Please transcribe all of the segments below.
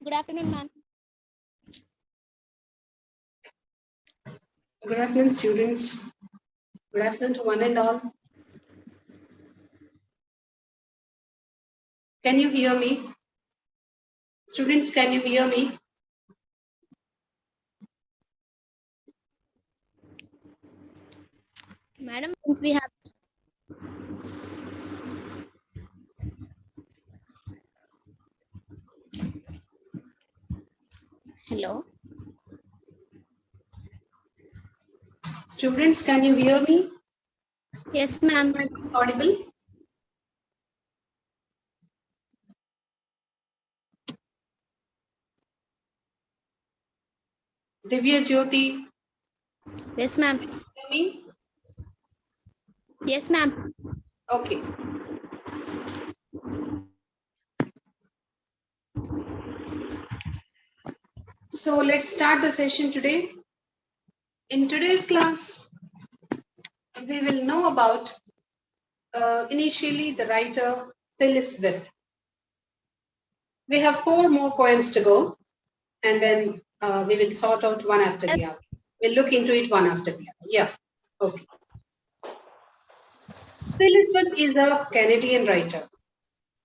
Good afternoon, ma'am. Good afternoon, students. Good afternoon to one and all. Can you hear me? Students, can you hear me? Madam, since we have hello. Students, can you hear me? Yes, ma'am. Audible? Divya Jyoti, Yes, ma'am. hear me? Yes, ma'am. Okay. So let's start the session today. In today's class, we will know about initially the writer Felix Web. We have 4 more poems to go, and then we will sort out one after the other. We'll look into it one after the other. Yeah. Okay. Felix Web is a Canadian writer.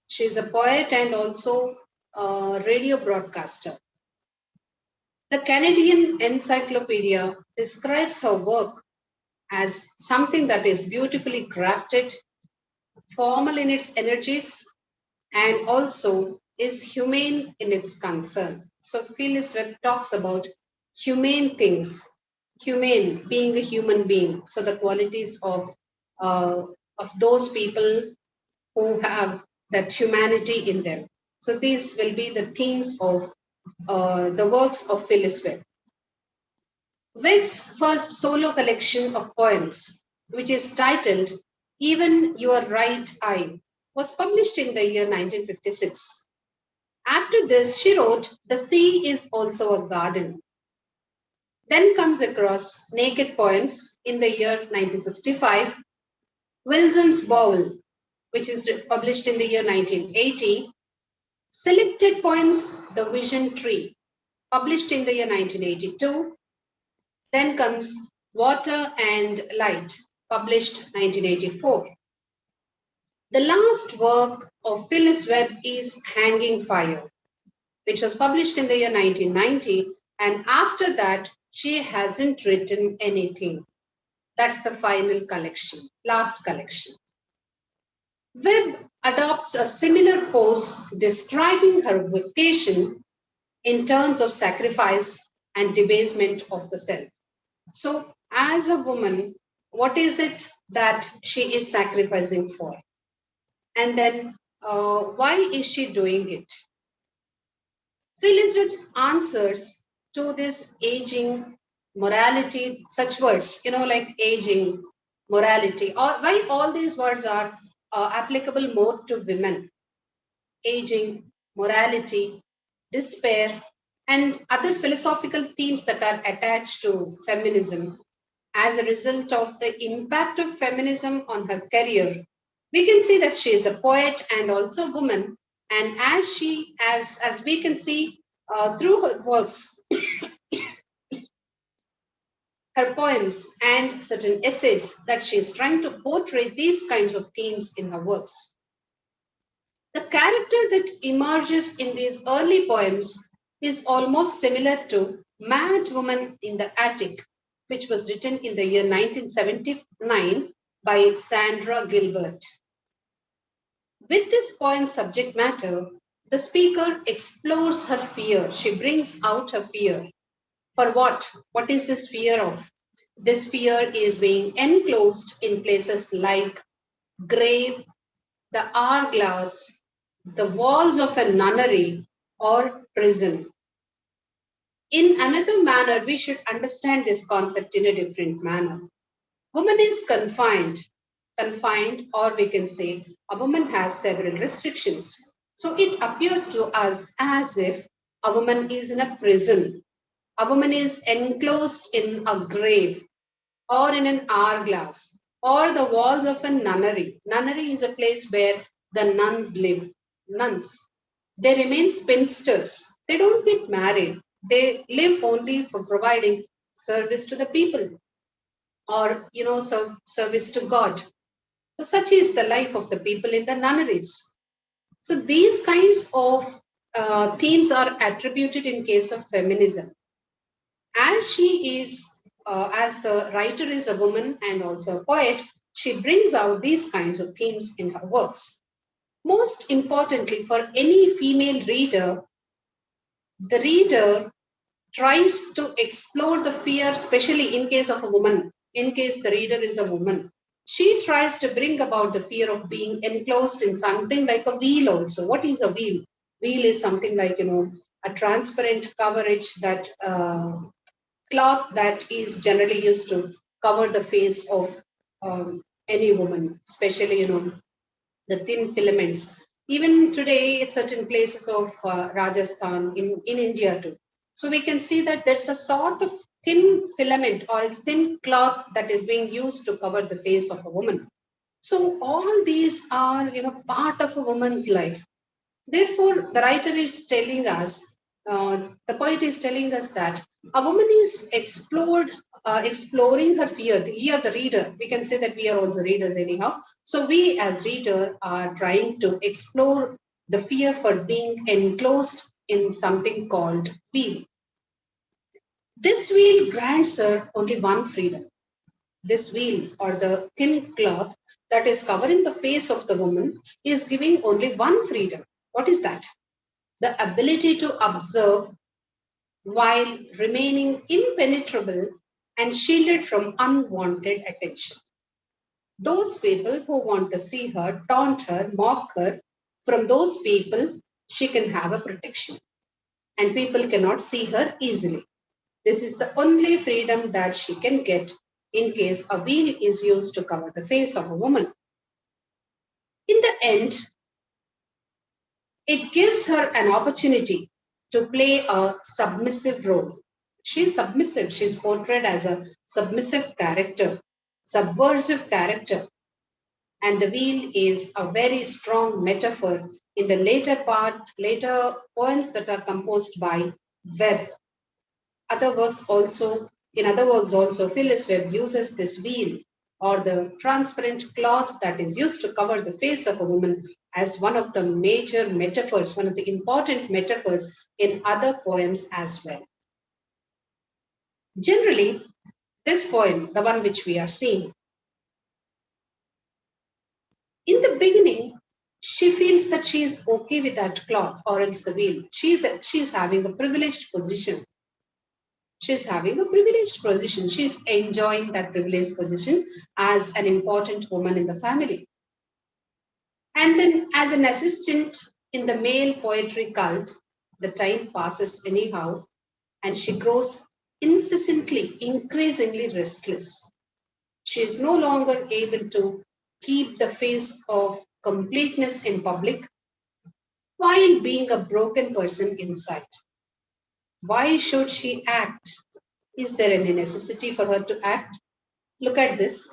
She is a poet and also a radio broadcaster. The Canadian Encyclopedia describes her work as something that is beautifully crafted, formal in its energies, and also is humane in its concern. So Felix Web talks about humane things, humane being a human being. So the qualities of those people who have that humanity in them. So these will be the themes of the works of Felix Web. Webb's first solo collection of poems, which is titled Even Your Right Eye, was published in the year 1956. After this, she wrote The Sea is Also a Garden. Then comes across Naked Poems in the year 1965, Wilson's Bowl, which is published in the year 1980, Selected Poems, The Vision Tree, published in the year 1982. Then comes Water and Light, published 1984. The last work of Felix Web is Hanging Fire, which was published in the year 1990. And after that, she hasn't written anything. That's the final collection, last collection. Webb adopts a similar pose describing her vocation in terms of sacrifice and debasement of the self. So, as a woman, what is it that she is sacrificing for? And then, why is she doing it? Felix Webb's answers to this aging, morality, such words, like aging, morality, or why all these words are applicable more to women. Aging, morality, despair, and other philosophical themes that are attached to feminism as a result of the impact of feminism on her career. We can see that she is a poet and also a woman, and as we can see through her works, her poems and certain essays, that she is trying to portray these kinds of themes in her works. The character that emerges in these early poems is almost similar to Mad Woman in the Attic, which was written in the year 1979 by Sandra Gilbert. With this poem's subject matter, the speaker explores her fear. She brings out her fear. For what? What is this fear of? This fear is being enclosed in places like grave, the hourglass, the walls of a nunnery, or prison. In another manner, we should understand this concept in a different manner. Woman is confined, or we can say a woman has several restrictions. So it appears to us as if a woman is in a prison. A woman is enclosed in a grave or in an hourglass or the walls of a nunnery. Nunnery is a place where the nuns live. Nuns. They remain spinsters. They don't get married. They live only for providing service to the people, or service to God. So such is the life of the people in the nunneries. So these kinds of themes are attributed in case of feminism. As she is, as the writer is a woman and also a poet, she brings out these kinds of themes in her works. Most importantly, for any female reader, the reader tries to explore the fear, especially in case of a woman, in case the reader is a woman. She tries to bring about the fear of being enclosed in something like a wheel also. What is a wheel? Wheel is something like, a transparent coverage, that cloth that is generally used to cover the face of any woman, especially, the thin filaments. Even today, certain places of Rajasthan, in India too. So we can see that there's a sort of thin filament or it's thin cloth that is being used to cover the face of a woman. So all these are, part of a woman's life. Therefore, the writer is telling us, the poet is telling us that a woman is exploring her fear. Here, the reader, we can say that we are also readers anyhow. So we as reader are trying to explore the fear for being enclosed in something called wheel. This wheel grants her only one freedom. This wheel or the thin cloth that is covering the face of the woman is giving only one freedom. What is that? The ability to observe while remaining impenetrable and shielded from unwanted attention. Those people who want to see her, taunt her, mock her, from those people, she can have a protection. And people cannot see her easily. This is the only freedom that she can get in case a veil is used to cover the face of a woman. In the end, it gives her an opportunity to play a submissive role. She's submissive. She's portrayed as a submissive character, subversive character. And the wheel is a very strong metaphor in the later poems that are composed by Web. In other works also, Felix Web uses this wheel or the transparent cloth that is used to cover the face of a woman as one of the major metaphors, one of the important metaphors in other poems as well. Generally, this poem, the one which we are seeing, in the beginning, she feels that she is okay with that cloth or else the wheel. She's having a privileged position. She's having a privileged position. She's enjoying that privileged position as an important woman in the family. And then, as an assistant in the male poetry cult, the time passes anyhow, and she grows incessantly, increasingly restless. She is no longer able to keep the face of completeness in public while being a broken person inside. Why should she act? Is there any necessity for her to act? Look at this.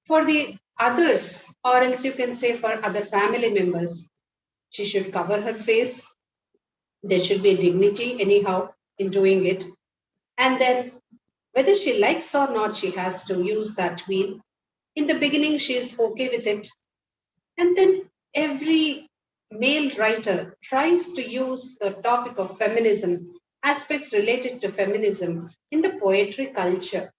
For the others, or else you can say for other family members, she should cover her face. There should be dignity, anyhow, in doing it. And then, whether she likes or not, she has to use that wheel. In the beginning, she is okay with it. And then, every male writer tries to use the topic of feminism, aspects related to feminism in the poetry culture.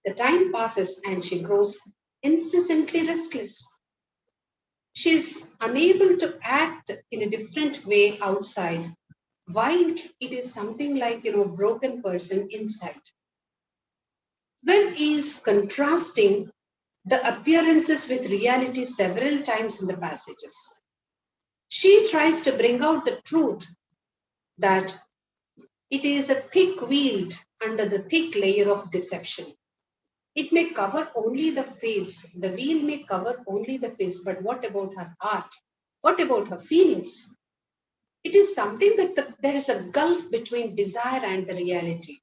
The time passes and she grows incessantly restless. She is unable to act in a different way outside, while it is something like, broken person inside. Webb is contrasting the appearances with reality several times in the passages. She tries to bring out the truth that it is a thick veiled under the thick layer of deception. It may cover only the face, the veil may cover only the face, but what about her heart? What about her feelings? It is something that there is a gulf between desire and the reality.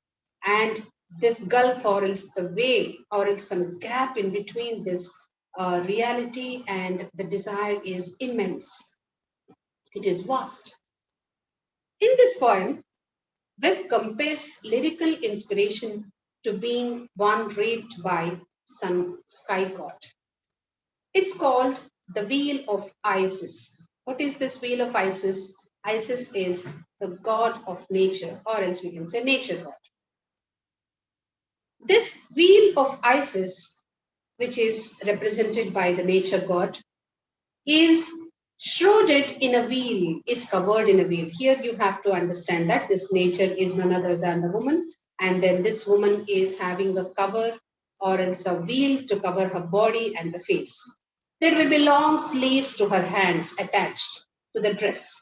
And this gulf, or else the way, or else some gap in between this reality and the desire is immense. It is vast. In this poem, Webb compares lyrical inspiration to being one raped by sun sky god. It's called the Wheel of Isis. What is this Wheel of Isis? Isis is the god of nature, or else we can say nature god. This Wheel of Isis, which is represented by the nature god, is shrouded in a wheel, is covered in a wheel. Here you have to understand that this nature is none other than the woman, and then this woman is having a cover or else a wheel to cover her body and the face. There will be long sleeves to her hands attached to the dress.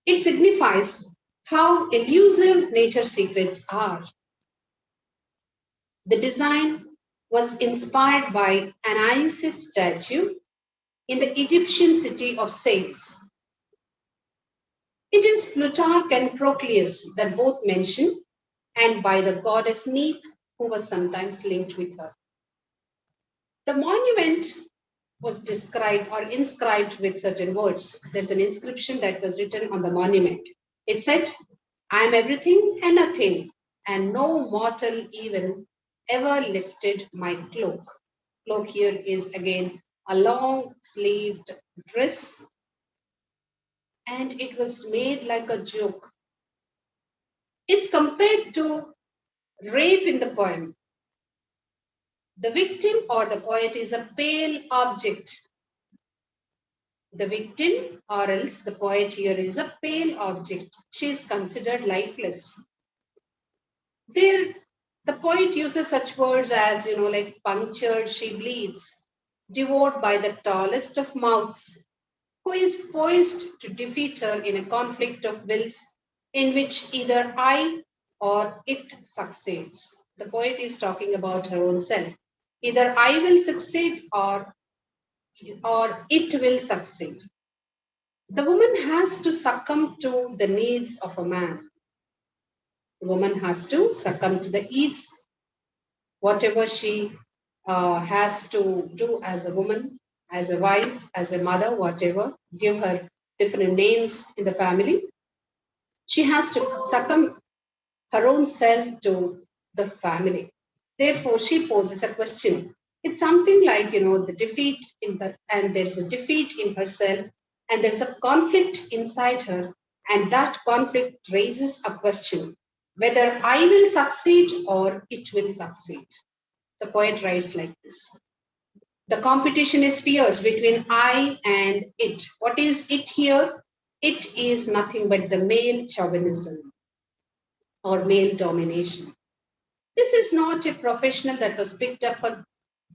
It signifies how elusive nature secrets are. The design was inspired by an Isis statue in the Egyptian city of Sais. It is Plutarch and Proclus that both mention, and by the goddess Neith, who was sometimes linked with her. The monument was described or inscribed with certain words. There's an inscription that was written on the monument. It said, I am everything and nothing, and no mortal even ever lifted my cloak. Cloak here is again a long sleeved dress, and it was made like a joke. It's compared to rape in the poem. The victim or the poet is a pale object. The victim or else the poet here is a pale object. She is considered lifeless. There, the poet uses such words as, like punctured she bleeds, devoured by the tallest of mouths, who is poised to defeat her in a conflict of wills in which either I or it succeeds. The poet is talking about her own self. Either I will succeed or it will succeed. The woman has to succumb to the needs of a man. The woman has to succumb to the needs, whatever she has to do as a woman, as a wife, as a mother, whatever, give her different names in the family. She has to succumb her own self to the family. Therefore, she poses a question. It's something like, the defeat and there's a defeat in herself, and there's a conflict inside her, and that conflict raises a question whether I will succeed or it will succeed. The poet writes like this. The competition is fierce between I and it. What is it here? It is nothing but the male chauvinism or male domination. This is not a professional that was picked up for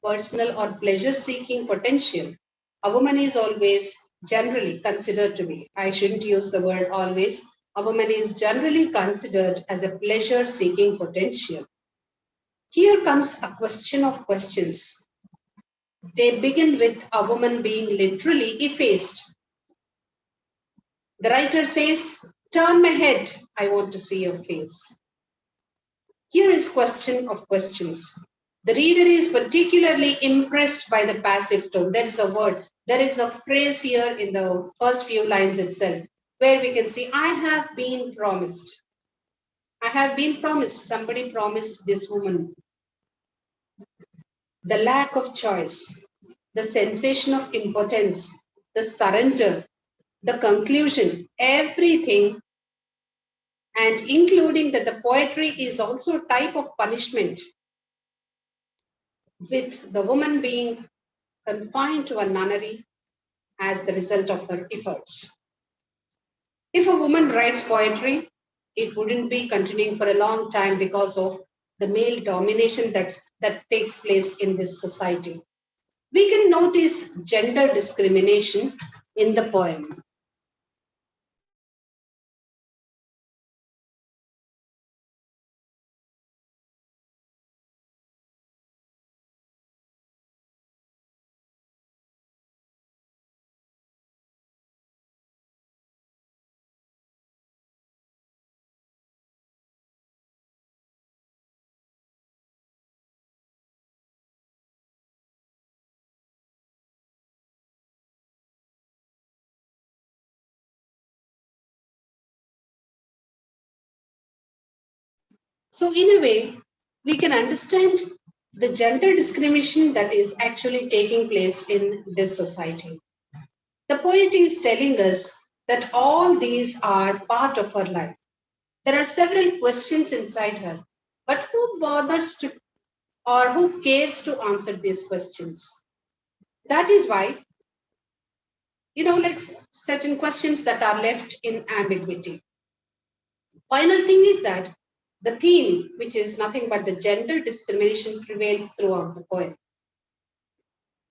personal or pleasure seeking potential. A woman is always generally considered to be, I shouldn't use the word always, a woman is generally considered as a pleasure seeking potential. Here comes a question of questions. They begin with a woman being literally effaced. The writer says, turn my head, I want to see your face. Here is question of questions. The reader is particularly impressed by the passive tone. There is a word, there is a phrase here in the first few lines itself, where we can see, I have been promised. I have been promised. Somebody promised this woman. The lack of choice, the sensation of impotence, the surrender, the conclusion, everything, and including that the poetry is also a type of punishment, with the woman being confined to a nunnery as the result of her efforts. If a woman writes poetry, it wouldn't be continuing for a long time because of the male domination that takes place in this society. We can notice gender discrimination in the poem. So in a way, we can understand the gender discrimination that is actually taking place in this society. The poet is telling us that all these are part of her life. There are several questions inside her, but who bothers to or who cares to answer these questions? That is why, like certain questions that are left in ambiguity. Final thing is that the theme, which is nothing but the gender discrimination, prevails throughout the poem.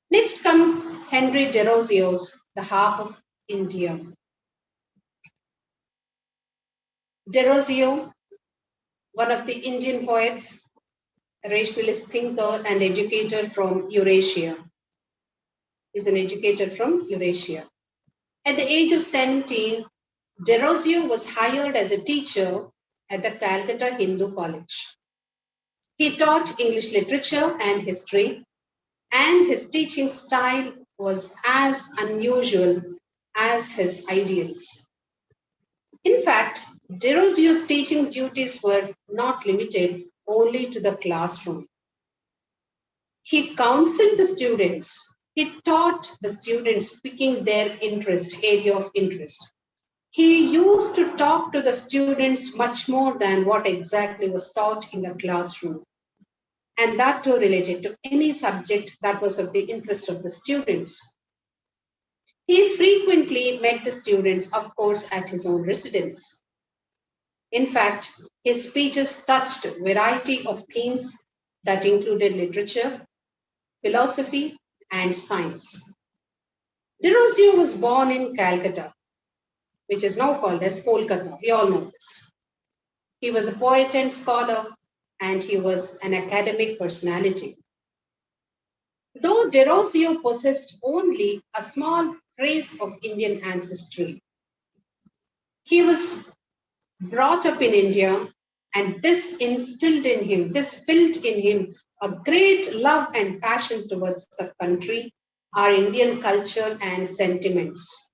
Next comes Henry Derozio's The Harp of India. Derozio, one of the Indian poets, a rationalist thinker and educator from Eurasia, is an educator from Eurasia. At the age of 17, Derozio was hired as a teacher at the Calcutta Hindu College. He taught English literature and history, and his teaching style was as unusual as his ideals. In fact, Derozio's teaching duties were not limited only to the classroom. He counseled the students. He taught the students picking their area of interest. He used to talk to the students much more than what exactly was taught in the classroom, and that too related to any subject that was of the interest of the students. He frequently met the students, of course, at his own residence. In fact, his speeches touched a variety of themes that included literature, philosophy, and science. Derozio was born in Calcutta, which is now called as Kolkata. We all know this. He was a poet and scholar, and he was an academic personality. Though Derozio possessed only a small trace of Indian ancestry, he was brought up in India, and this instilled in him, this built in him a great love and passion towards the country, our Indian culture and sentiments.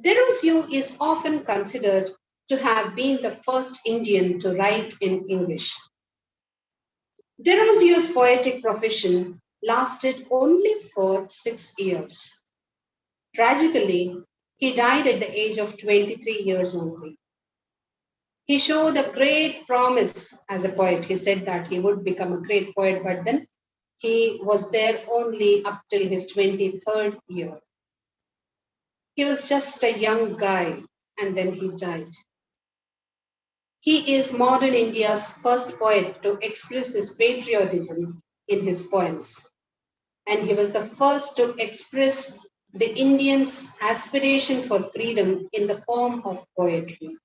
Derozio is often considered to have been the first Indian to write in English. Derozio's poetic profession lasted only for 6 years. Tragically, he died at the age of 23 years only. He showed a great promise as a poet. He said that he would become a great poet, but then he was there only up till his 23rd year. He was just a young guy and then he died. He is modern India's first poet to express his patriotism in his poems. And he was the first to express the Indians' aspiration for freedom in the form of poetry.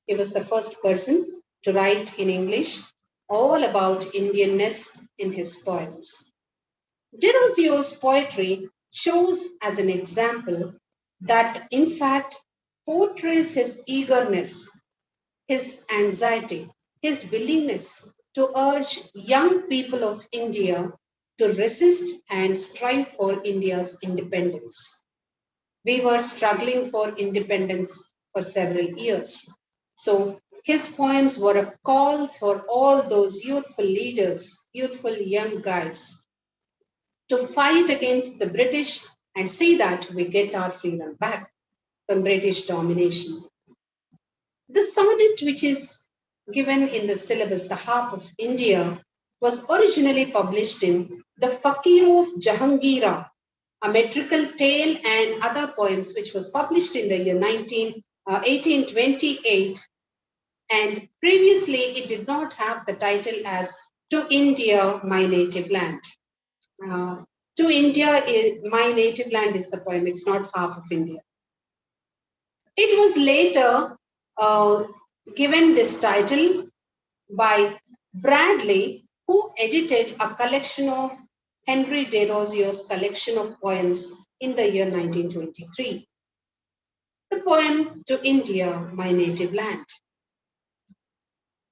He was the first person to write in English all about Indianness in his poems. Derozio's poetry shows as an example that, in fact, portrays his eagerness, his anxiety, his willingness to urge young people of India to resist and strive for India's independence. We were struggling for independence for several years. So his poems were a call for all those youthful leaders, youthful young guys, to fight against the British and see that we get our freedom back from British domination. The sonnet, which is given in the syllabus, The Harp of India, was originally published in The Fakir of Jahangira, a metrical tale and other poems, which was published in the year 1828. And previously, it did not have the title as To India, My Native Land. To India, My Native Land is the poem, it's not Harp of India. It was later given this title by Bradley, who edited a collection of Henry Derozio's collection of poems in the year 1923. The poem To India, My Native Land.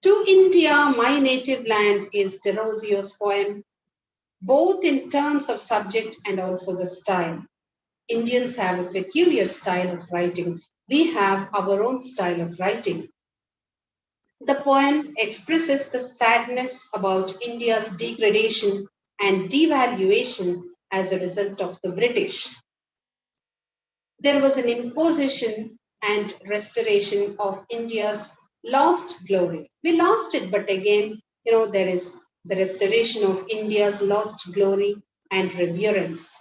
To India, My Native Land is Derozio's poem, both in terms of subject and also the style. Indians have a peculiar style of writing. We have our own style of writing. The poem expresses the sadness about India's degradation and devaluation as a result of the British. There was an imposition and restoration of India's lost glory. We lost it, but again, there is the restoration of India's lost glory and reverence.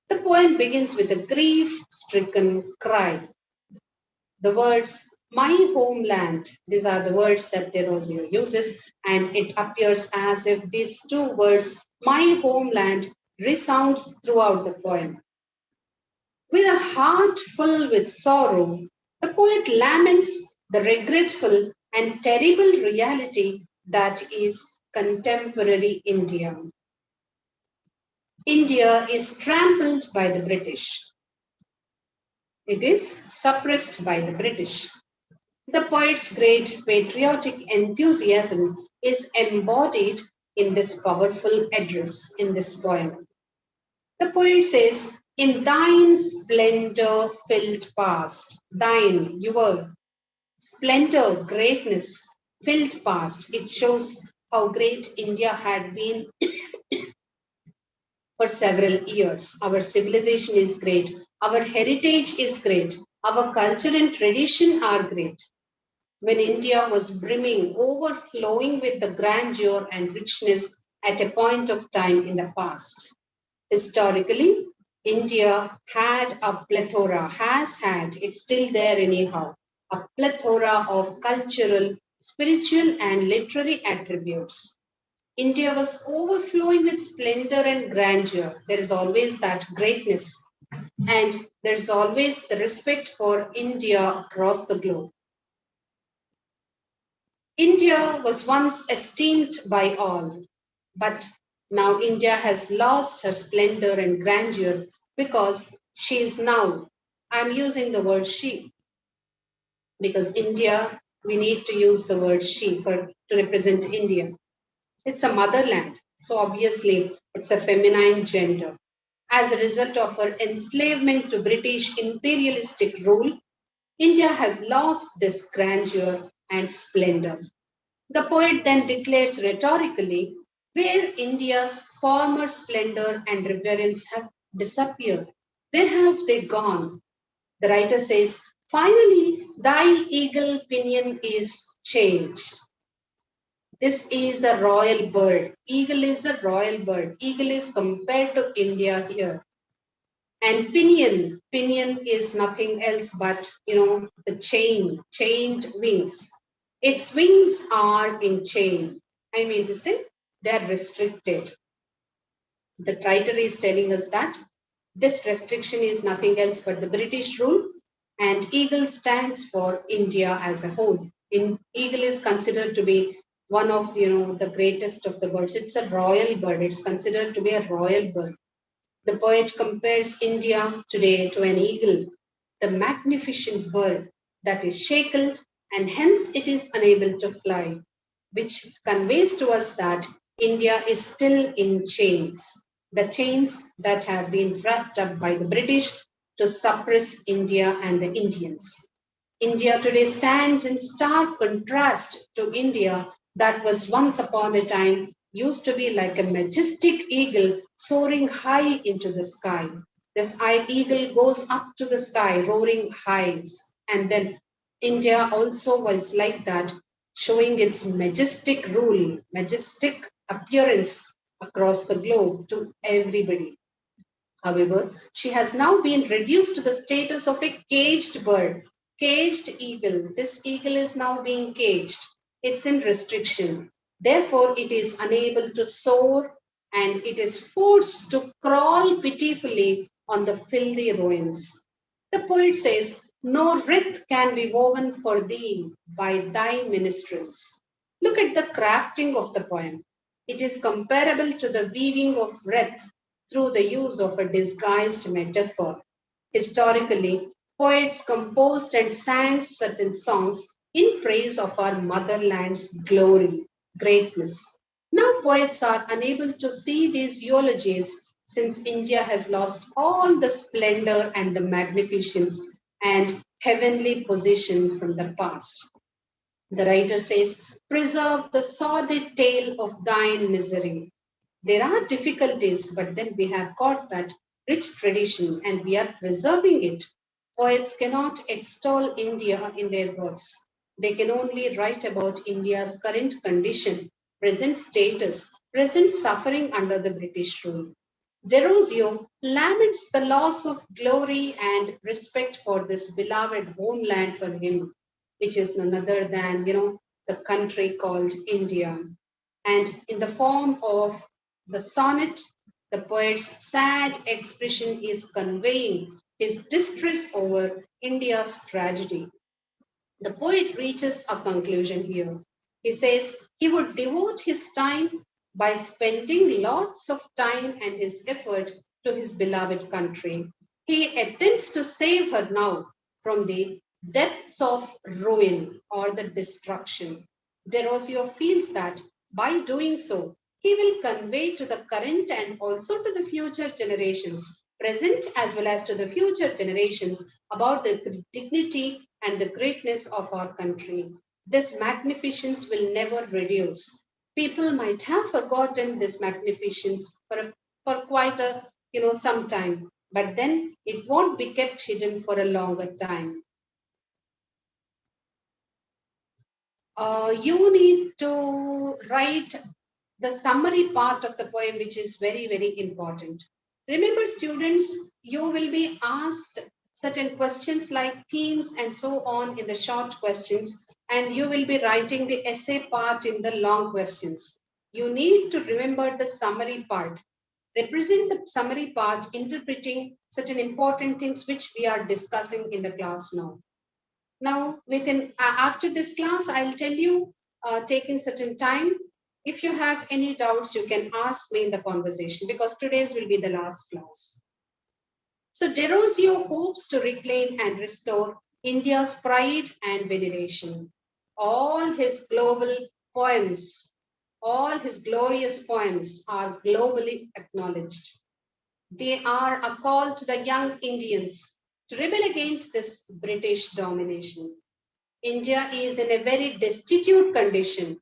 The poem begins with a grief stricken cry. The words, my homeland, these are the words that Derozio uses, and it appears as if these two words, my homeland, resounds throughout the poem. With a heart full with sorrow, the poet laments the regretful and terrible reality that is contemporary India. India is trampled by the British. It is suppressed by the British. The poet's great patriotic enthusiasm is embodied in this powerful address in this poem. The poet says, in thine splendor filled past, thine, your splendor, greatness filled past. It shows how great India had been for several years. Our civilization is great. Our heritage is great. Our culture and tradition are great. When India was brimming, overflowing with the grandeur and richness at a point of time in the past. Historically, India had a plethora, has had, it's still there anyhow, a plethora of cultural, spiritual, and literary attributes. India was overflowing with splendor and grandeur. There is always that greatness, and there's always the respect for India across the globe. India was once esteemed by all, but now India has lost her splendor and grandeur because she is now, I'm using the word she, because India, we need to use the word she to represent India. It's a motherland, so obviously it's a feminine gender. As a result of her enslavement to British imperialistic rule, India has lost this grandeur and splendor. The poet then declares rhetorically where India's former splendor and reverence have disappeared. Where have they gone? The writer says, finally, thy eagle pinion is changed. This is a royal bird. Eagle is a royal bird. Eagle is compared to India here. And pinion is nothing else but, the chained wings. Its wings are in chain. I mean to say, they're restricted. The writer is telling us that this restriction is nothing else but the British rule, and eagle stands for India as a whole. Eagle is considered to be one of the greatest of the birds. It's a royal bird. It's considered to be a royal bird. The poet compares India today to an eagle, the magnificent bird that is shackled and hence it is unable to fly, which conveys to us that India is still in chains, the chains that have been wrapped up by the British to suppress India and the Indians. India today stands in stark contrast to India that was once upon a time used to be like a majestic eagle soaring high into the sky. This eagle goes up to the sky, roaring high. And then India also was like that, showing its majestic rule, majestic appearance across the globe to everybody. However, she has now been reduced to the status of a caged bird, caged eagle. This eagle is now being caged. It's in restriction. Therefore, it is unable to soar and it is forced to crawl pitifully on the filthy ruins. The poet says, no wreath can be woven for thee by thy ministrels. Look at the crafting of the poem. It is comparable to the weaving of wreath through the use of a disguised metaphor. Historically, poets composed and sang certain songs in praise of our motherland's glory, greatness. Now, poets are unable to see these eulogies since India has lost all the splendor and the magnificence and heavenly position from the past. The writer says, preserve the sordid tale of thine misery. There are difficulties, but then we have got that rich tradition and we are preserving it. Poets cannot extol India in their works. They can only write about India's current condition, present status, present suffering under the British rule. Derozio laments the loss of glory and respect for this beloved homeland for him, which is none other than, the country called India. And in the form of the sonnet, the poet's sad expression is conveying his distress over India's tragedy. The poet reaches a conclusion here. He says he would devote his time by spending lots of time and his effort to his beloved country. He attempts to save her now from the depths of ruin or the destruction. Derozio feels that by doing so, he will convey to the current and also to the future generations, present as well as to the future generations, about the dignity and the greatness of our country. This magnificence will never reduce. People might have forgotten this magnificence for quite a some time, but then it won't be kept hidden for a longer time. You need to write the summary part of the poem, which is very, very important. Remember, students, you will be asked certain questions like themes and so on in the short questions, and you will be writing the essay part in the long questions. You need to remember the summary part. Represent the summary part, interpreting certain important things which we are discussing in the class now. Now, after this class, I'll tell you, taking certain time. If you have any doubts, you can ask me in the conversation because today's will be the last class. So Derozio hopes to reclaim and restore India's pride and veneration. All his global poems, all his glorious poems are globally acknowledged. They are a call to the young Indians to rebel against this British domination. India is in a very destitute condition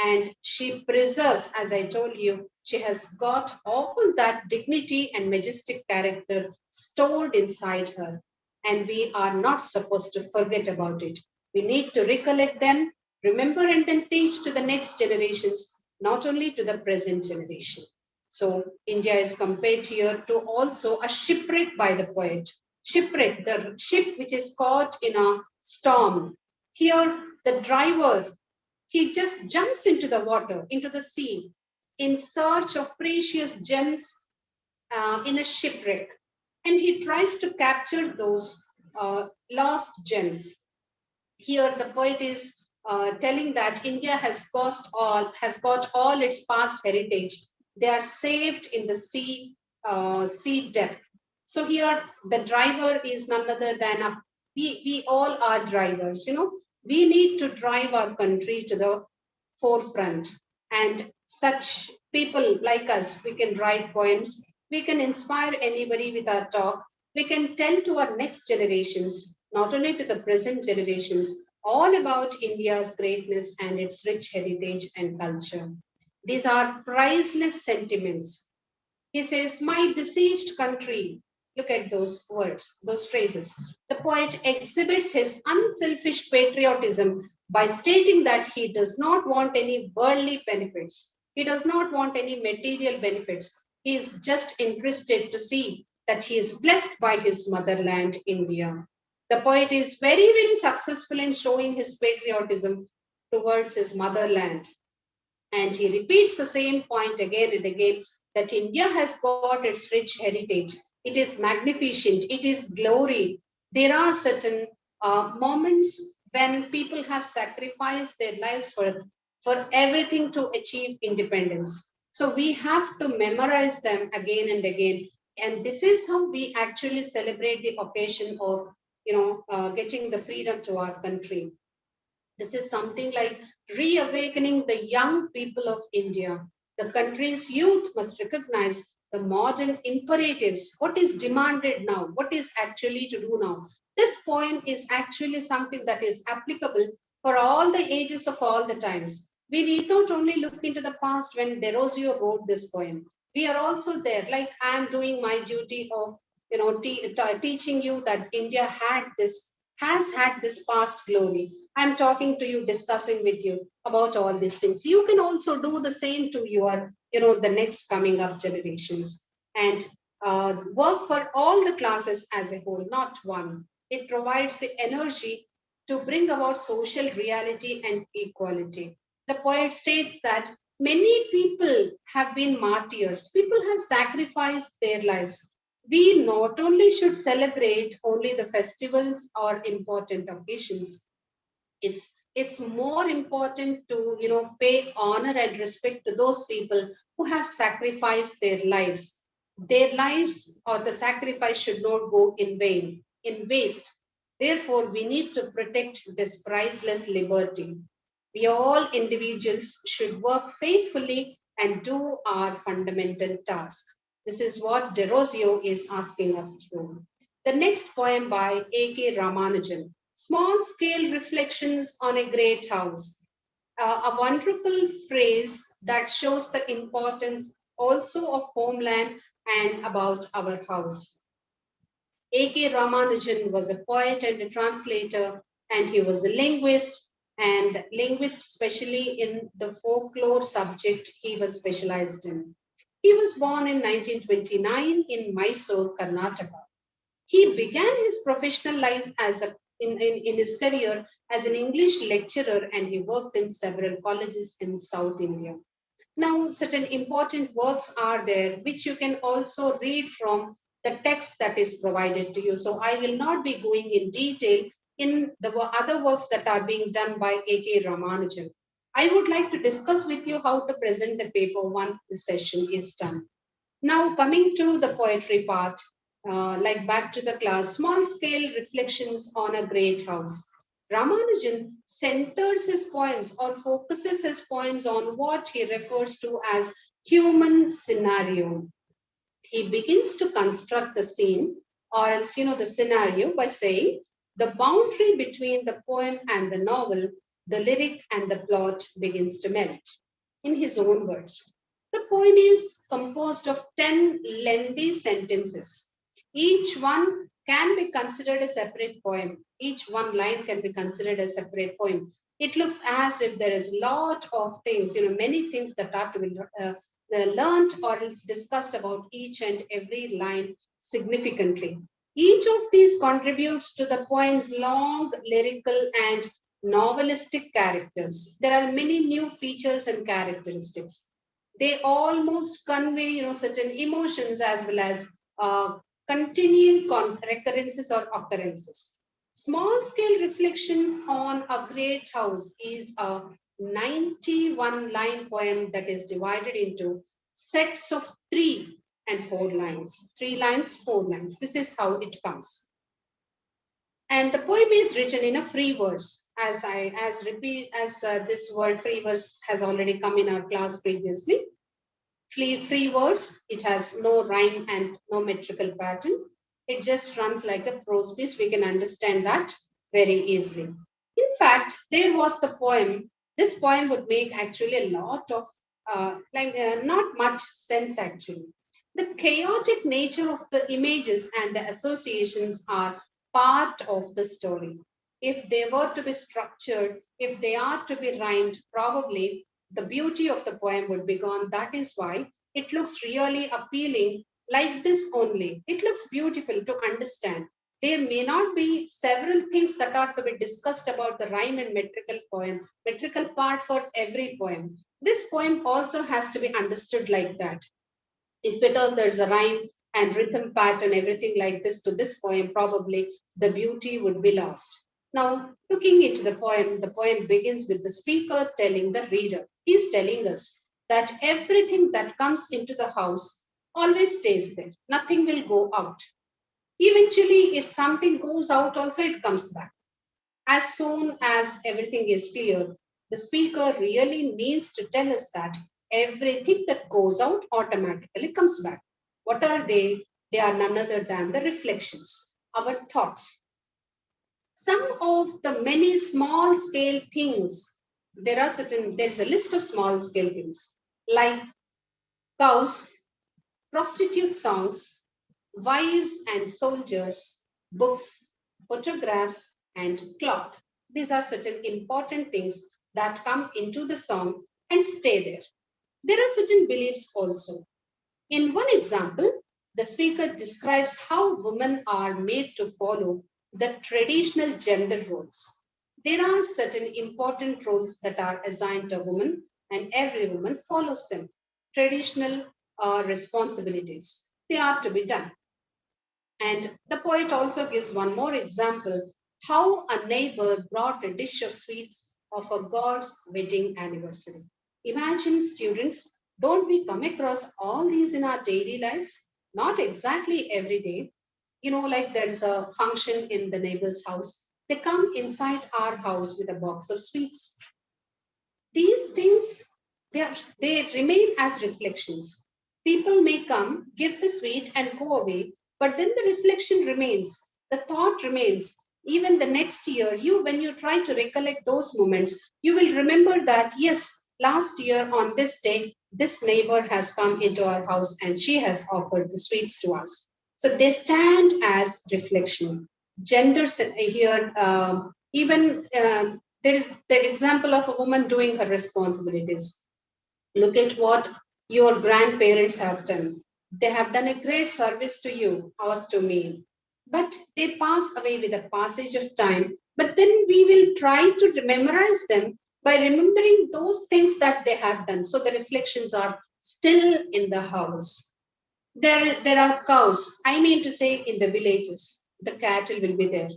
and she preserves, as I told you, she has got all that dignity and majestic character stored inside her. And we are not supposed to forget about it. We need to recollect them, remember, and then teach to the next generations, not only to the present generation. So India is compared here to also a shipwreck by the poet. Shipwreck, the ship which is caught in a storm. Here, the driver, he just jumps into the water, into the sea, in search of precious gems in a shipwreck. And he tries to capture those lost gems. Here, the poet is telling that India has got all its past heritage. They are saved in the sea depth. So here, the driver is none other than we all are drivers. We need to drive our country to the forefront. And such people like us, we can write poems, we can inspire anybody with our talk, we can tell to our next generations, not only to the present generations, all about India's greatness and its rich heritage and culture. These are priceless sentiments. He says, my besieged country. Look at those words, those phrases. The poet exhibits his unselfish patriotism by stating that he does not want any worldly benefits. He does not want any material benefits. He is just interested to see that he is blessed by his motherland, India. The poet is very, very successful in showing his patriotism towards his motherland. And he repeats the same point again and again that India has got its rich heritage. It is magnificent. It is glory. There are certain moments when people have sacrificed their lives for everything to achieve independence. So we have to memorize them again and again. And this is how we actually celebrate the occasion of, getting the freedom to our country. This is something like reawakening the young people of India. The country's youth must recognize the modern imperatives, what is demanded now, what is actually to do now. This poem is actually something that is applicable for all the ages of all the times. We need not only look into the past when Derozio wrote this poem. We are also there, like I am doing my duty of teaching you that India has had this past glory. I'm talking to you, discussing with you about all these things. You can also do the same to your, the next coming up generations, and work for all the classes as a whole, not one. It provides the energy to bring about social reality and equality. The poet states that many people have been martyrs, people have sacrificed their lives. We not only should celebrate only the festivals or important occasions, it's more important to pay honor and respect to those people who have sacrificed their lives, or the sacrifice should not go in vain, in waste. Therefore we need to protect this priceless liberty. We all individuals should work faithfully and do our fundamental task. This is what Derozio is asking us to do. The next poem by A.K. Ramanujan, Small Scale Reflections on a Great House. A wonderful phrase that shows the importance also of homeland and about our house. A.K. Ramanujan was a poet and a translator, and he was a linguist, especially in the folklore subject he was specialized in. He was born in 1929 in Mysore, Karnataka. He began his professional life in his career as an English lecturer, and he worked in several colleges in South India. Now, certain important works are there which you can also read from the text that is provided to you. So I will not be going in detail in the other works that are being done by A.K. Ramanujan. I would like to discuss with you how to present the paper once the session is done. Now, coming to the poetry part, like back to the class, small scale reflections on a great house. Ramanujan centers his poems or focuses his poems on what he refers to as human scenario. He begins to construct the scene, or else, the scenario, by saying the boundary between the poem and the novel, the lyric and the plot begins to melt. In his own words, the poem is composed of 10 lengthy sentences. Each one can be considered a separate poem. Each one line can be considered a separate poem. It looks as if there is a lot of things, many things that are to be learned or is discussed about each and every line significantly. Each of these contributes to the poem's long lyrical and novelistic characters. There are many new features and characteristics. They almost convey, certain emotions as well as continuing recurrences or occurrences. Small scale reflections on a great house is a 91 line poem that is divided into sets of 3 and 4 lines. 3 lines, 4 lines. This is how it comes. And the poem is written in a free verse, as this word free verse has already come in our class previously. Free verse, it has no rhyme and no metrical pattern. It just runs like a prose piece. We can understand that very easily. In fact, there was the poem. This poem would make actually a lot of, not much sense actually. The chaotic nature of the images and the associations are part of the story. If they were to be structured, if they are to be rhymed, probably the beauty of the poem would be gone. That is why it looks really appealing like this only. It looks beautiful to understand. There may not be several things that are to be discussed about the rhyme and metrical part for every poem. This poem also has to be understood like that. If at all there's a rhyme and rhythm pattern, everything like this to this poem, probably the beauty would be lost. Now, looking into the poem begins with the speaker telling the reader. He's telling us that everything that comes into the house always stays there. Nothing will go out. Eventually, if something goes out, also it comes back. As soon as everything is clear, the speaker really means to tell us that everything that goes out automatically comes back. What are they? They are none other than the reflections, our thoughts. Some of the many small scale things, there's a list of small scale things like cows, prostitute songs, wives and soldiers, books, photographs, and cloth. These are certain important things that come into the song and stay there. There are certain beliefs also. In one example, the speaker describes how women are made to follow the traditional gender roles. There are certain important roles that are assigned to a woman, and every woman follows them. Traditional responsibilities, they are to be done. And the poet also gives one more example how a neighbor brought a dish of sweets of a god's wedding anniversary. Imagine, students, don't we come across all these in our daily lives? Not exactly every day. You know, like there is a function in the neighbor's house. They come inside our house with a box of sweets. These things, they remain as reflections. People may come, give the sweet, and go away, but then the reflection remains, the thought remains. Even the next year, when you try to recollect those moments, you will remember that, yes, last year on this day, this neighbor has come into our house and she has offered the sweets to us. So they stand as reflection. Genders here, even there is the example of a woman doing her responsibilities. Look at what your grandparents have done. They have done a great service to you or to me. But they pass away with the passage of time. But then we will try to memorize them by remembering those things that they have done. So the reflections are still in the house. There are cows, I mean to say, in the villages. The cattle will be there.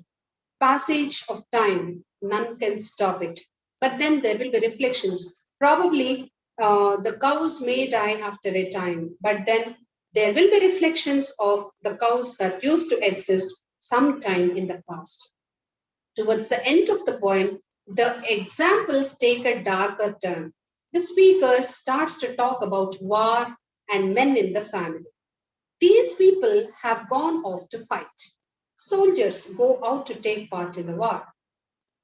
Passage of time, none can stop it. But then there will be reflections. Probably the cows may die after a time, but then there will be reflections of the cows that used to exist sometime in the past. Towards the end of the poem, the examples take a darker turn. The speaker starts to talk about war and men in the family. These people have gone off to fight. Soldiers go out to take part in the war.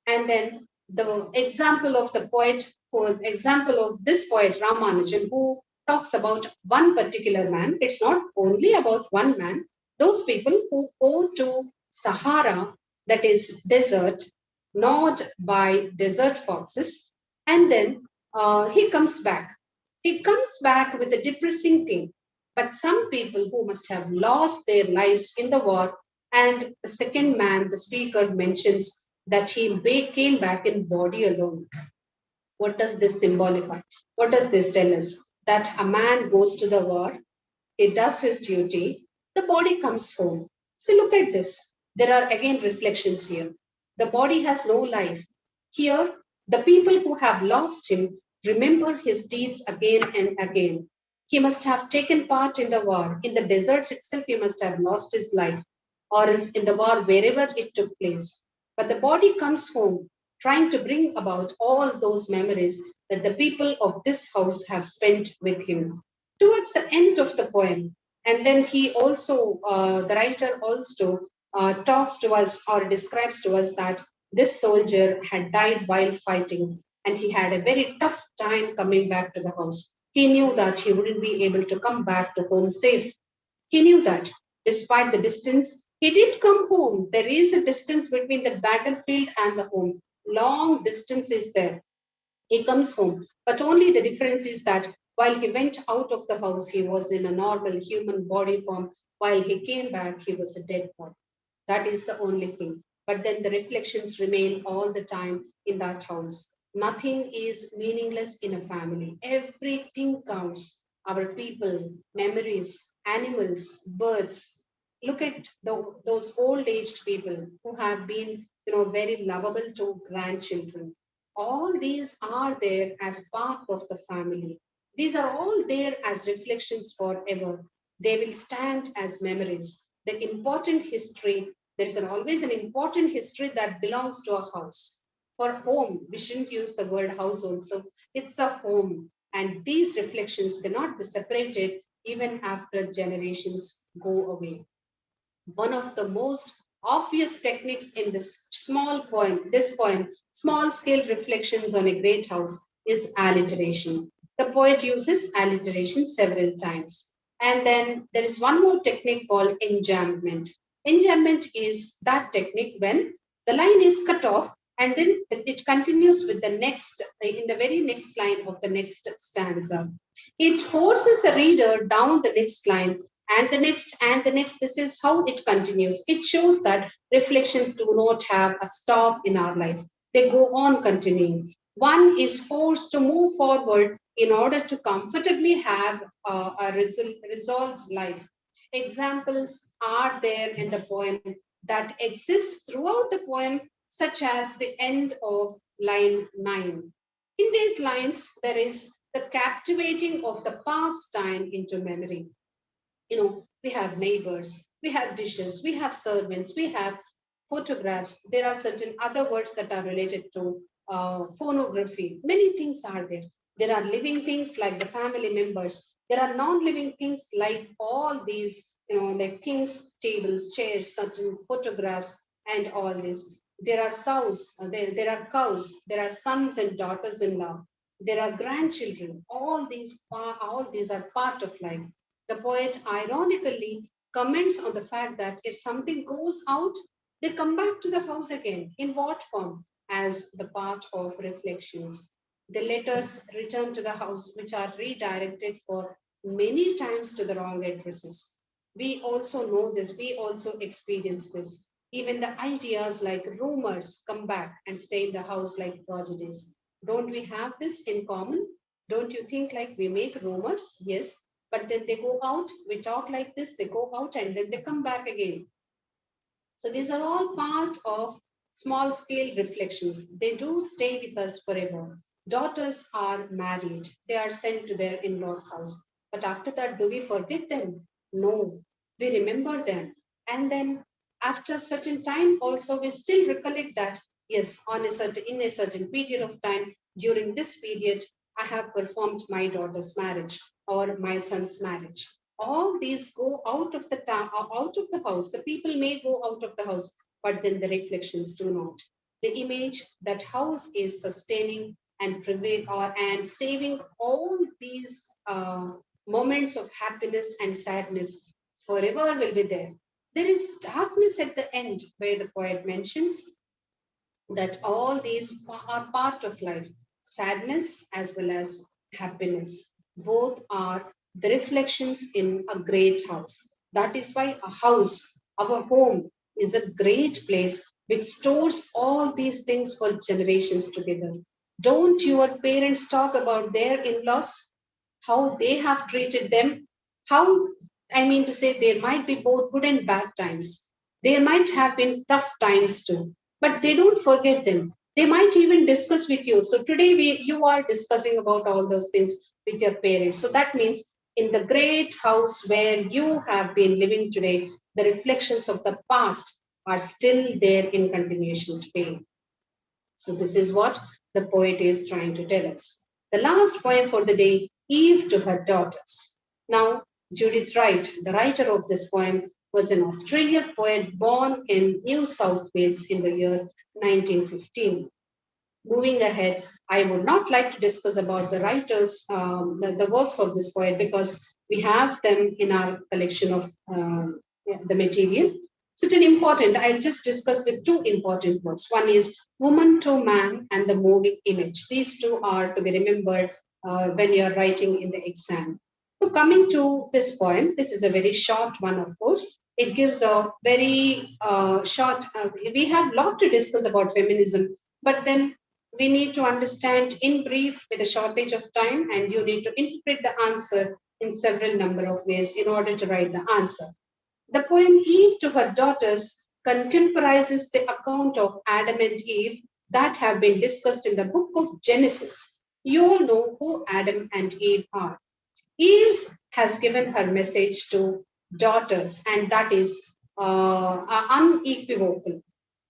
And then the example of the poet, for example of this poet Ramanujan, who talks about one particular man. It's not only about one man. Those people who go to Sahara, that is desert, gnawed by desert foxes, and then he comes back. He comes back with a depressing thing. But some people who must have lost their lives in the war, and the second man, the speaker mentions that came back in body alone. What does this symbolify? What does this tell us? That a man goes to the war, he does his duty, the body comes home. So look at this. There are again reflections here. The body has no life. Here, the people who have lost him remember his deeds again and again. He must have taken part in the war. In the deserts itself, he must have lost his life, or else in the war, wherever it took place. But the body comes home, trying to bring about all those memories that the people of this house have spent with him. Towards the end of the poem, and then he also, the writer also talks to us or describes to us that this soldier had died while fighting and he had a very tough time coming back to the house. He knew that he wouldn't be able to come back to home safe. He knew that despite the distance, he did come home. There is a distance between the battlefield and the home. Long distance is there. He comes home, but only the difference is that while he went out of the house, he was in a normal human body form. While he came back, he was a dead body. That is the only thing. But then the reflections remain all the time in that house. Nothing is meaningless in a family. Everything counts. Our people, memories, animals, birds. Look at those old aged people who have been, very lovable to grandchildren. All these are there as part of the family. These are all there as reflections forever. They will stand as memories. The important history, there is always an important history that belongs to a house. For home, we shouldn't use the word house also. It's a home. And these reflections cannot be separated even after generations go away. One of the most obvious techniques in this poem, small scale reflections on a great house, is alliteration. The poet uses alliteration several times. And then there is one more technique called enjambment. Enjambment is that technique when the line is cut off and then it continues with the next, in the very next line of the next stanza. It forces a reader down the next line and the next and the next. This is how it continues. It shows that reflections do not have a stop in our life, they go on continuing. One is forced to move forward in order to comfortably have a resolved life. Examples are there in the poem that exist throughout the poem, such as the end of line 9. In these lines, there is the captivating of the past time into memory. We have neighbors, we have dishes, we have servants, we have photographs. There are certain other words that are related to phonography. Many things are there. There are living things like the family members. There are non-living things like all these, like things, tables, chairs, certain photographs, and all this. There are sows, there are cows, there are sons and daughters-in-law, there are grandchildren. All these are part of life. The poet ironically comments on the fact that if something goes out, they come back to the house again. In what form? As the part of reflections. The letters return to the house, which are redirected for many times to the wrong addresses. We also know this, we also experience this. Even the ideas like rumors come back and stay in the house like tragedies. Don't we have this in common? Don't you think like we make rumors? Yes, but then they go out, we talk like this, they go out and then they come back again. So these are all part of small scale reflections. They do stay with us forever. Daughters are married, they are sent to their in-laws house, but after that, do we forget them? No, we remember them. And then after a certain time also we still recollect that, yes, in a certain period of time, during this period I have performed my daughter's marriage or my son's marriage. All these go out of the town, out of the house. The people may go out of the house, but then the reflections do not. The image that house is sustaining and prevail or and saving all these moments of happiness and sadness forever will be there. There is darkness at the end, where the poet mentions that all these are part of life, sadness as well as happiness. Both are the reflections in a great house. That is why a house, our home, is a great place which stores all these things for generations together. Don't your parents talk about their in laws, how they have treated them? How, I mean to say, there might be both good and bad times. There might have been tough times too, but they don't forget them. They might even discuss with you. So today you are discussing about all those things with your parents. So that means in the great house where you have been living today, the reflections of the past are still there in continuation today. So this is what the poet is trying to tell us. The last poem for the day, Eve to her daughters. Now, Judith Wright, the writer of this poem, was an Australian poet born in New South Wales in the year 1915. Moving ahead, I would not like to discuss about the writers, the works of this poet, because we have them in our collection of the material. Certain important, I'll just discuss with two important works. One is Woman to Man and the Moving Image. These two are to be remembered when you're writing in the exam. So coming to this poem, this is a very short one, of course. It gives a very short, we have a lot to discuss about feminism, but then we need to understand in brief with a shortage of time, and you need to interpret the answer in several number of ways in order to write the answer. The poem Eve to her daughters contemporizes the account of Adam and Eve that have been discussed in the book of Genesis. You all know who Adam and Eve are. Eve has given her message to daughters, and that is unequivocal.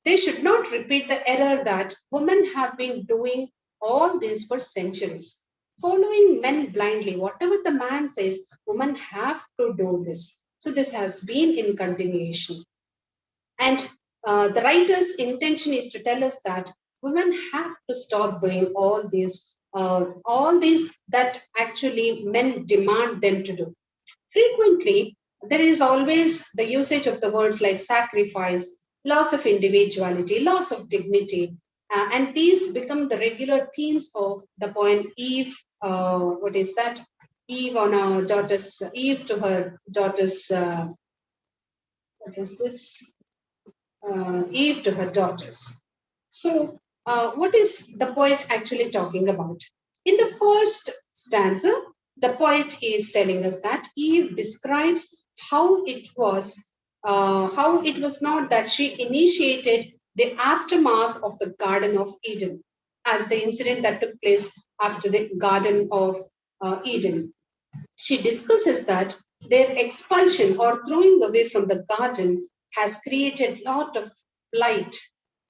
They should not repeat the error that women have been doing all this for centuries. Following men blindly, whatever the man says, women have to do this. So this has been in continuation. And The writer's intention is to tell us that women have to stop doing all these that actually men demand them to do. Frequently, there is always the usage of the words like sacrifice, loss of individuality, loss of dignity, and these become the regular themes of the poem Eve. What is that? Eve on her daughter's Eve to her daughter's. What is this? Eve to her daughters. So, what is the poet actually talking about? In the first stanza, the poet is telling us that Eve describes how it was not that she initiated the aftermath of the Garden of Eden, and the incident that took place after the Garden of Eden. She discusses that their expulsion or throwing away from the garden has created a lot of blight.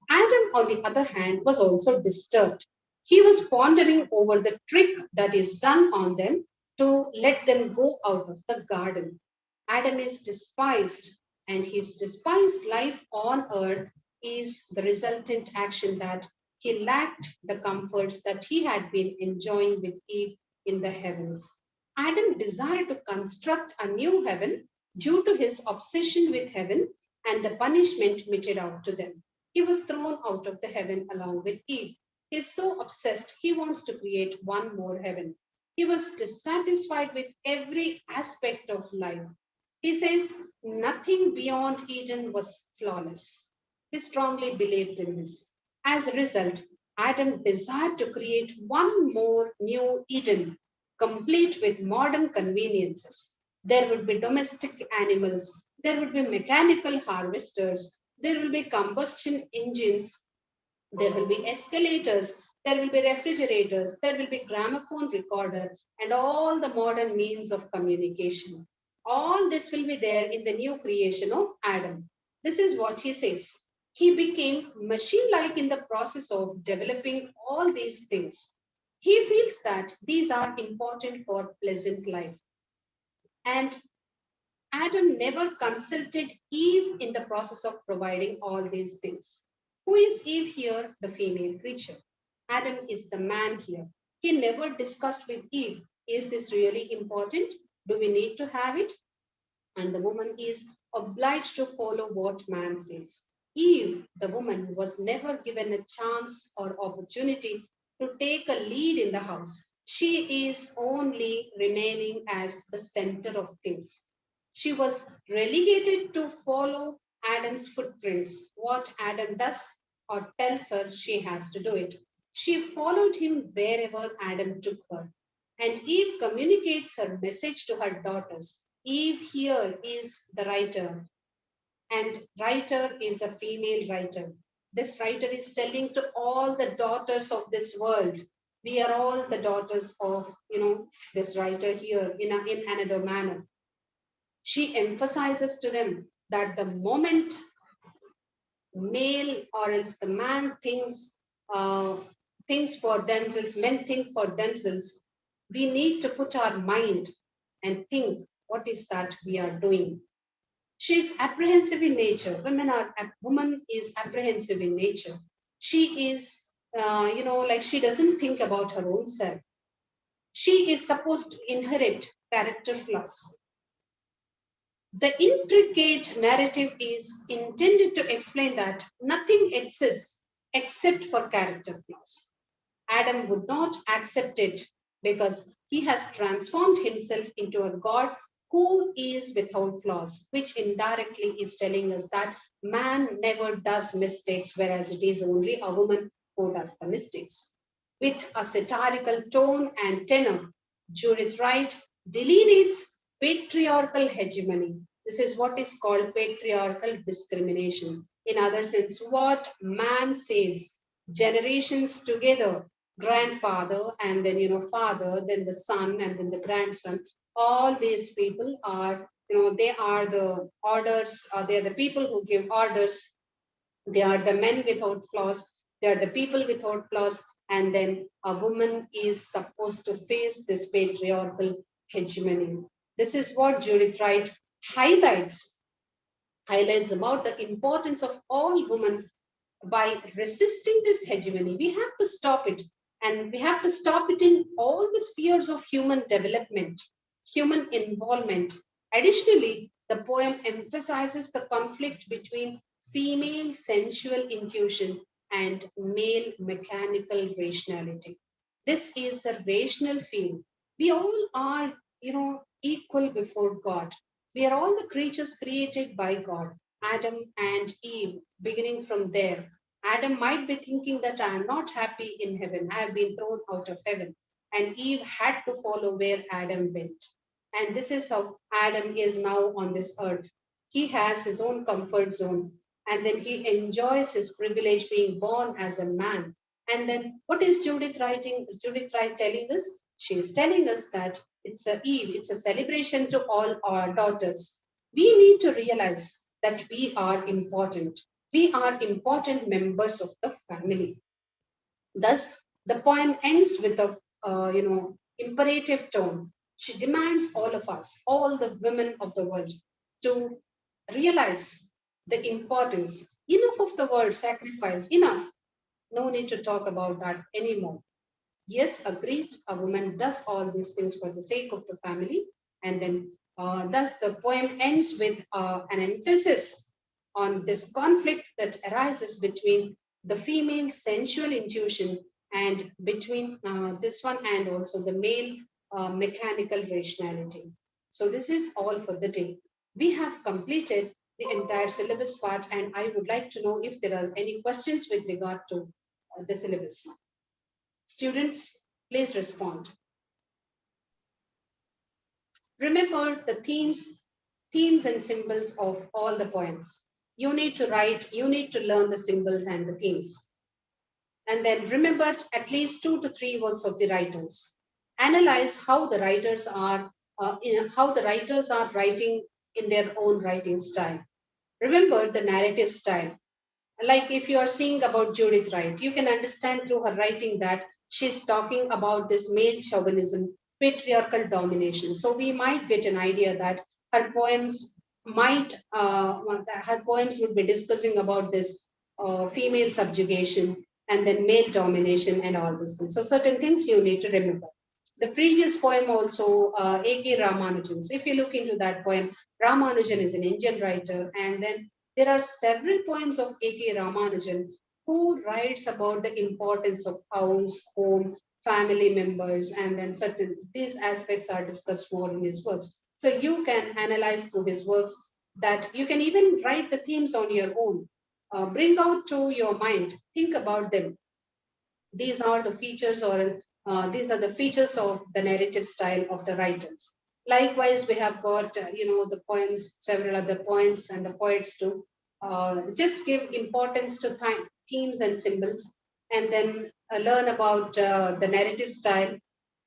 Adam, on the other hand, was also disturbed. He was pondering over the trick that is done on them to let them go out of the garden. Adam is despised, and his despised life on earth is the resultant action that he lacked the comforts that he had been enjoying with Eve in the heavens. Adam desired to construct a new heaven due to his obsession with heaven and the punishment meted out to them. He was thrown out of the heaven along with Eve. He is so obsessed, he wants to create one more heaven. He was dissatisfied with every aspect of life. He says nothing beyond Eden was flawless. He strongly believed in this. As a result, Adam desired to create one more new Eden, complete with modern conveniences. There would be domestic animals, there would be mechanical harvesters, there will be combustion engines, there will be escalators, there will be refrigerators, there will be gramophone recorder, and all the modern means of communication. All this will be there in the new creation of Adam. This is what he says. He became machine like in the process of developing all these things. He feels that these are important for pleasant life. And Adam never consulted Eve in the process of providing all these things. Who is Eve here? The female creature. Adam is the man here. He never discussed with Eve, is this really important? Do we need to have it? And the woman is obliged to follow what man says. Eve, the woman, was never given a chance or opportunity to take a lead in the house. She is only remaining as the center of things. She was relegated to follow Adam's footprints. What Adam does or tells her, she has to do it. She followed him wherever Adam took her. And Eve communicates her message to her daughters. Eve here is the writer, and writer is a female writer. This writer is telling to all the daughters of this world. We are all the daughters of, this writer here in another manner. She emphasizes to them that the moment male or else the man thinks for themselves, men think for themselves, we need to put our mind and think what is that we are doing. She is apprehensive in nature. Woman is apprehensive in nature. She is, like she doesn't think about her own self. She is supposed to inherit character flaws. The intricate narrative is intended to explain that nothing exists except for character flaws. Adam would not accept it because he has transformed himself into a God who is without flaws, which indirectly is telling us that man never does mistakes, whereas it is only a woman who does the mistakes. With a satirical tone and tenor, Judith Wright delineates patriarchal hegemony. This is what is called patriarchal discrimination. In other sense, what man says, generations together, grandfather and then father, then the son and then the grandson, all these people are, they are the orders, they are the people who give orders, they are the men without flaws, they are the people without flaws, and then a woman is supposed to face this patriarchal hegemony. This is what Judith Wright highlights highlights about the importance of all women by resisting this hegemony. We have to stop it, and we have to stop it in all the spheres of human development, human involvement. Additionally, the poem emphasizes the conflict between female sensual intuition and male mechanical rationality. This is a rational field. We all are, equal before God. We are all the creatures created by God, Adam and Eve, beginning from there. Adam might be thinking that I am not happy in heaven. I have been thrown out of heaven. And Eve had to follow where Adam went. And this is how Adam is now on this earth. He has his own comfort zone. And then he enjoys his privilege being born as a man. And then what is Judith writing? Judith Wright telling us? She is telling us that it's a Eve, it's a celebration to all our daughters. We need to realize that we are important. We are important members of the family. Thus, the poem ends with a imperative tone. She demands all of us, all the women of the world, to realize the importance. Enough of the word sacrifice. Enough. No need to talk about that anymore. Yes, agreed. A woman does all these things for the sake of the family, and then thus the poem ends with an emphasis on this conflict that arises between the female sensual intuition and between this one and also the male mechanical rationality. So this is all for the day. We have completed the entire syllabus part, and I would like to know if there are any questions with regard to the syllabus. Students, please respond. Remember the themes and symbols of all the poems. You need to write, you need to learn the symbols and the themes. And then remember at least 2 to 3 works of the writers. Analyze how the writers are, how the writers are writing in their own writing style. Remember the narrative style. Like if you are seeing about Judith Wright, you can understand through her writing that she's talking about this male chauvinism, patriarchal domination. So we might get an idea that her poems her poems would be discussing about this female subjugation and then male domination and all these things. So certain things you need to remember. The previous poem also, A.K. Ramanujan's. If you look into that poem, Ramanujan is an Indian writer, and then there are several poems of A.K. Ramanujan who writes about the importance of house, home, family members, and then certain these aspects are discussed more in his works. So you can analyze through his works that you can even write the themes on your own. Bring out to your mind, think about them. These are the features or these are the features of the narrative style of the writers. Likewise, we have got the poems, several other poems and the poets to just give importance to themes and symbols, and then learn about the narrative style.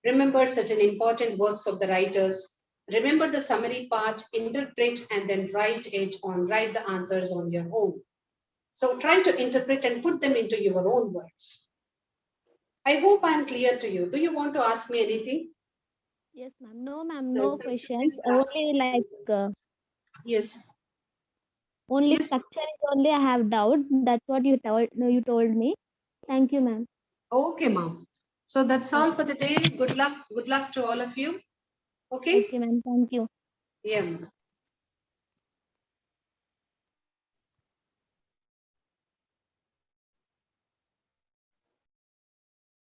Remember certain important works of the writers. Remember the summary part, interpret, and then write the answers on your own. So try to interpret and put them into your own words. I hope I'm clear to you. Do you want to ask me anything? Yes, ma'am. No, ma'am. No questions. Only like Yes. only Yes. structure is only I have doubt. That's what you told. No, you told me. Thank you, ma'am. Okay, ma'am. So that's all Okay, for the day. Good luck. Good luck to all of you. Okay. okay, ma'am. Thank you. Yeah.